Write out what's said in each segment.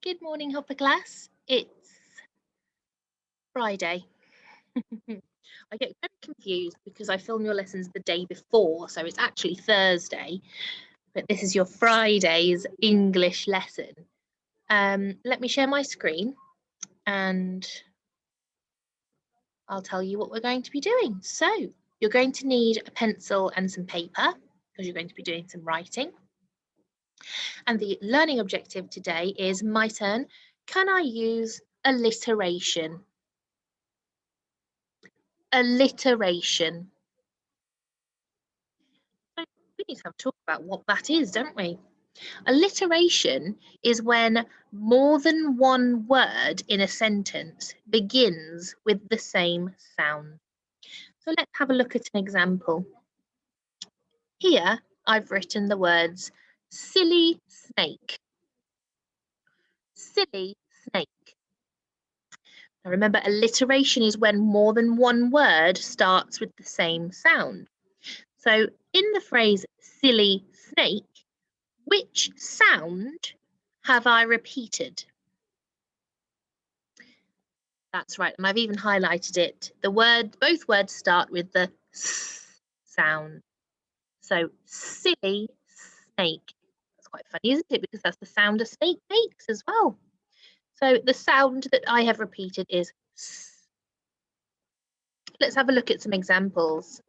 Good morning, Hopper class. It's Friday. I get very confused because I film your lessons the day before, so it's actually Thursday, but this is your Friday's English lesson. Let me share my screen and I'll tell you what we're going to be doing. So you're going to need a pencil and some paper because you're going to be doing some writing. And the learning objective today is my turn. Can I use alliteration? Alliteration. So we need to have a talk about what that is, don't we? Alliteration is when more than one word in a sentence begins with the same sound. So let's have a look at an example. Here I've written the words silly snake. Silly snake. Now remember, alliteration is when more than one word starts with the same sound. So in the phrase silly snake, which sound have I repeated? That's right, and I've even highlighted it. Both words start with the s sound. So silly snake. That's quite funny, isn't it? Because that's the sound a snake makes as well. So the sound that I have repeated is s. Let's have a look at some examples.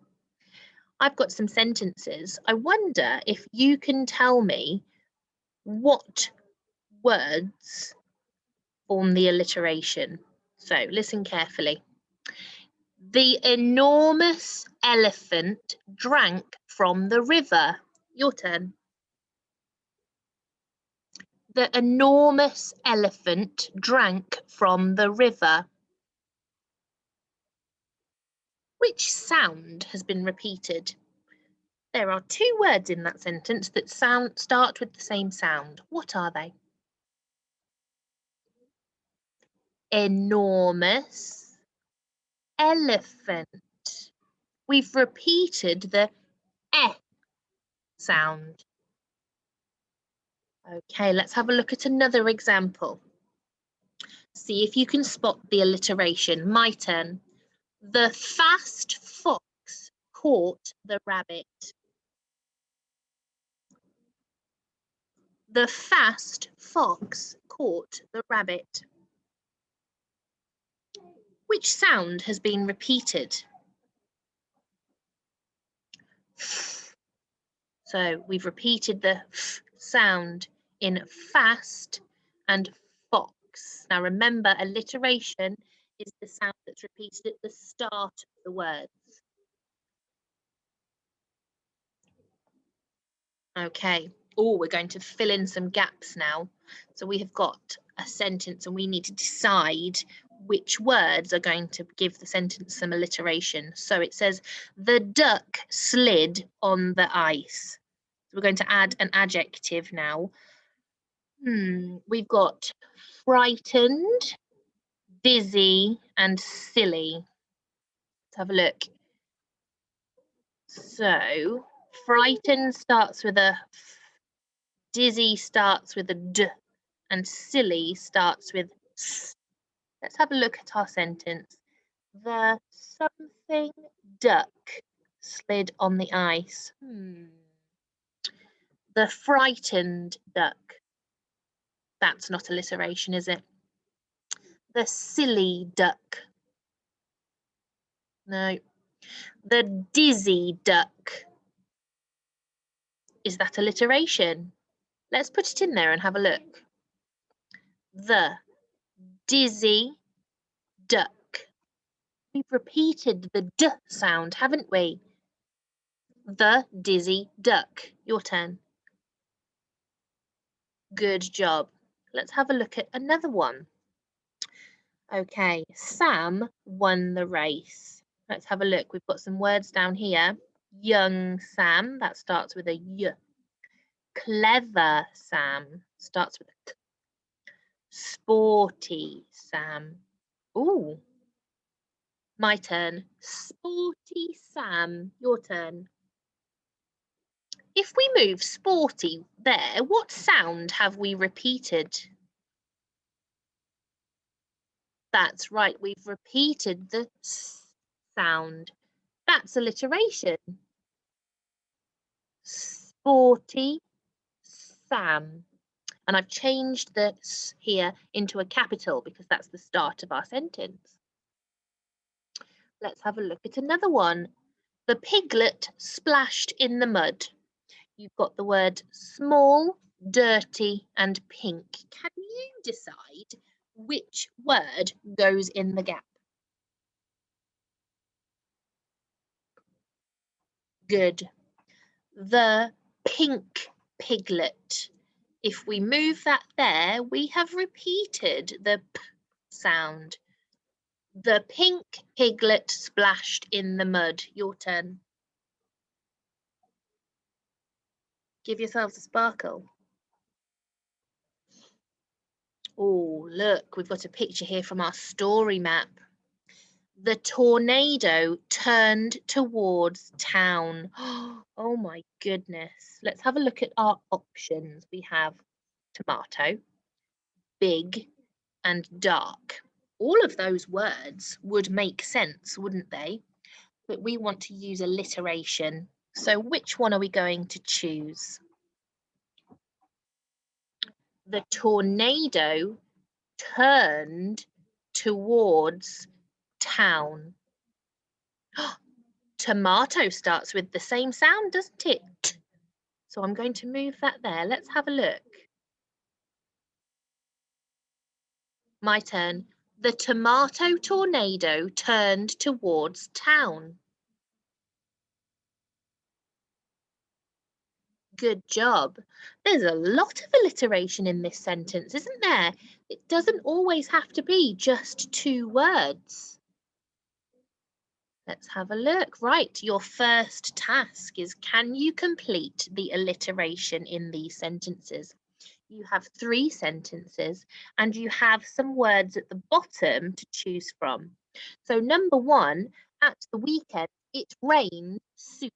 I've got some sentences. I wonder if you can tell me what words form the alliteration. So listen carefully. The enormous elephant drank from the river. Your turn. The enormous elephant drank from the river. Which sound has been repeated? There are two words in that sentence that start with the same sound. What are they? Enormous elephant. We've repeated the eh sound. Okay, let's have a look at another example. See if you can spot the alliteration. My turn. The fast fox caught the rabbit. The fast fox caught the rabbit. Which sound has been repeated? So we've repeated the f sound in fast and fox. Now remember, alliteration is the sound that's repeated at the start of the words. Okay. Oh, we're going to fill in some gaps now. So we have got a sentence and we need to decide which words are going to give the sentence some alliteration. So it says, the duck slid on the ice. So we're going to add an adjective now. We've got frightened, dizzy, and silly. Let's have a look. So frightened starts with a f, dizzy starts with a d, and silly starts with s. Let's have a look at our sentence. The something duck slid on the ice. The frightened duck. That's not alliteration, is it? The silly duck. No. The dizzy duck. Is that alliteration? Let's put it in there and have a look. The dizzy duck. We've repeated the d sound, haven't we? The dizzy duck. Your turn. Good job. Let's have a look at another one. Okay, Sam won the race. Let's have a look. We've got some words down here. Young Sam, that starts with a y. Clever Sam starts with a k. Sporty Sam. Ooh, my turn. Sporty Sam, your turn. If we move sporty there, what sound have we repeated? That's right, we've repeated the S sound. That's alliteration. Sporty Sam. And I've changed the S here into a capital because that's the start of our sentence. Let's have a look at another one. The piglet splashed in the mud. You've got the word small, dirty, and pink. Can you decide which word goes in the gap? Good. The pink piglet. If we move that there, we have repeated the P sound. The pink piglet splashed in the mud. Your turn. Give yourselves a sparkle. Oh, look, we've got a picture here from our story map. The tornado turned towards town. Oh my goodness. Let's have a look at our options. We have tomato, big, and dark. All of those words would make sense, wouldn't they? But we want to use alliteration. So which one are we going to choose? The tornado turned towards town. Tomato starts with the same sound, doesn't it? So I'm going to move that there. Let's have a look. My turn. The tomato tornado turned towards town. Good job. There's a lot of alliteration in this sentence, isn't there? It doesn't always have to be just two words. Let's have a look. Right, your first task is, can you complete the alliteration in these sentences? You have 3 sentences and you have some words at the bottom to choose from. So number 1, at the weekend, it rained soup.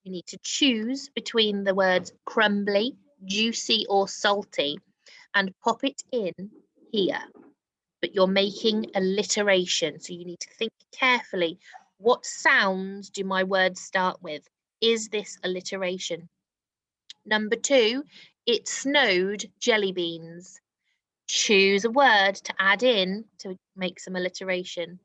You need to choose between the words crumbly, juicy or salty and pop it in here. But you're making alliteration, so you need to think carefully. What sounds do my words start with? Is this alliteration? Number 2, it snowed jelly beans. Choose a word to add in to make some alliteration.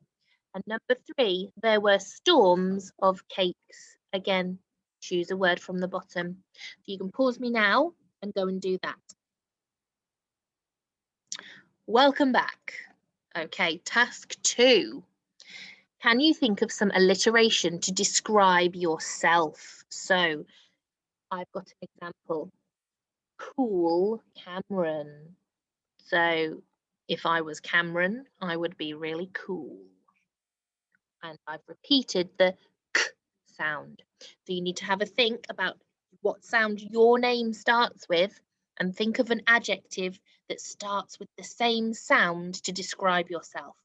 And number 3, there were storms of cakes. Again, choose a word from the bottom. You can pause me now and go and do that. Welcome back. Okay, task 2. Can you think of some alliteration to describe yourself? So I've got an example. Cool Cameron. So if I was Cameron, I would be really cool. And I've repeated the k sound. So you need to have a think about what sound your name starts with and think of an adjective that starts with the same sound to describe yourself.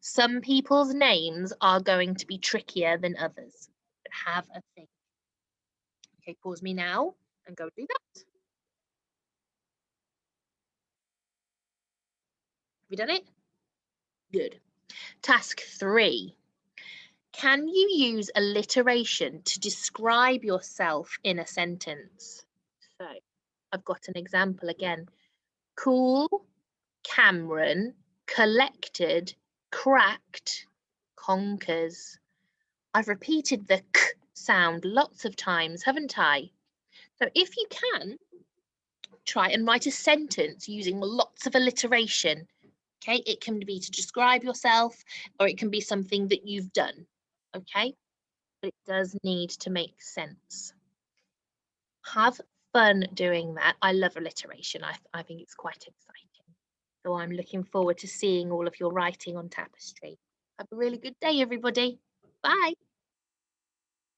Some people's names are going to be trickier than others, but have a think. Okay, pause me now and go do that. Have you done it? Good. Task 3. Can you use alliteration to describe yourself in a sentence? So I've got an example again. Cool, Cameron, collected, cracked, conquers. I've repeated the k sound lots of times, haven't I? So if you can, try and write a sentence using lots of alliteration. Okay, it can be to describe yourself or it can be something that you've done. Okay, but it does need to make sense. Have fun doing that. I love alliteration. I think it's quite exciting. So I'm looking forward to seeing all of your writing on Tapestry. Have a really good day, everybody. Bye.